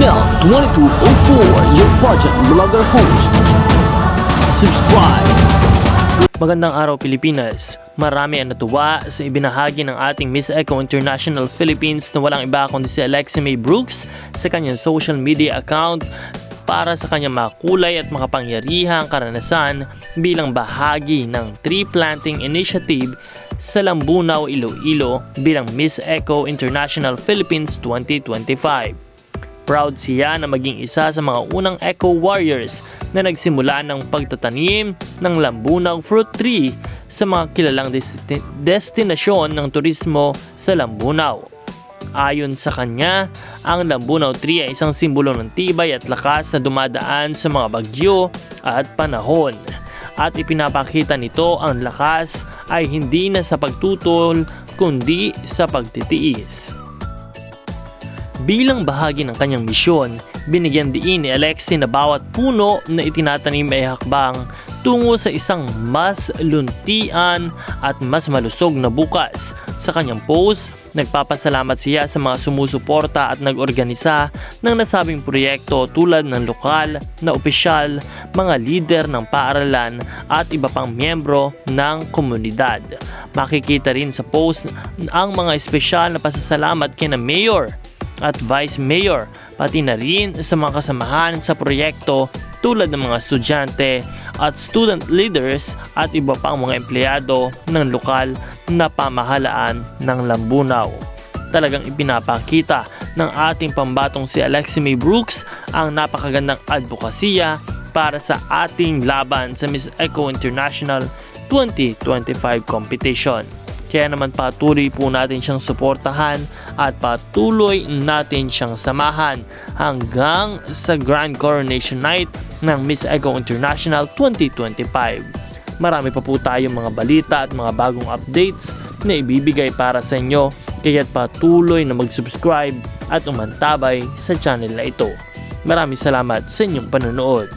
Daniel 2204, your budget vlogger host. Subscribe. Magandang araw Pilipinas. Marami ang natuwa sa ibinahagi ng ating Miss Eco International Philippines na walang iba kundi si Alexi May Brooks sa kanyang social media account para sa kanyang makulay at makapangyarihang karanasan bilang bahagi ng tree planting initiative sa Lambunaw, Iloilo bilang Miss Eco International Philippines 2025. Proud siya na maging isa sa mga unang eco warriors na nagsimula ng pagtatanim ng Lambunaw fruit tree sa mga kilalang destinasyon ng turismo sa Lambunaw. Ayon sa kanya, ang Lambunaw tree ay isang simbolo ng tibay at lakas na dumadaan sa mga bagyo at panahon. At ipinapakita nito ang lakas ay hindi na sa pagtutol kundi sa pagtitiis. Bilang bahagi ng kanyang misyon, binigyan diin ni Alexi na bawat puno na itinatanim ay hakbang tungo sa isang mas luntian at mas malusog na bukas. Sa kanyang post, nagpapasalamat siya sa mga sumusuporta at nag-organisa ng nasabing proyekto tulad ng lokal na opisyal, mga lider ng paaralan at iba pang miyembro ng komunidad. Makikita rin sa post ang mga espesyal na pasasalamat kina Mayor at Vice Mayor, pati na rin sa mga kasamahan sa proyekto tulad ng mga estudyante at student leaders at iba pang mga empleyado ng lokal na pamahalaan ng Lambunaw. Talagang ipinapakita ng ating pambatong si Alexi May Brooks ang napakagandang advokasya para sa ating laban sa Miss Eco International 2025 competition. Kaya naman patuloy po natin siyang suportahan at patuloy natin siyang samahan hanggang sa Grand Coronation Night ng Miss Eco International 2025. Marami pa po tayong mga balita at mga bagong updates na ibibigay para sa inyo, kaya't patuloy na mag-subscribe at umantabay sa channel na ito. Maraming salamat sa inyong panonood.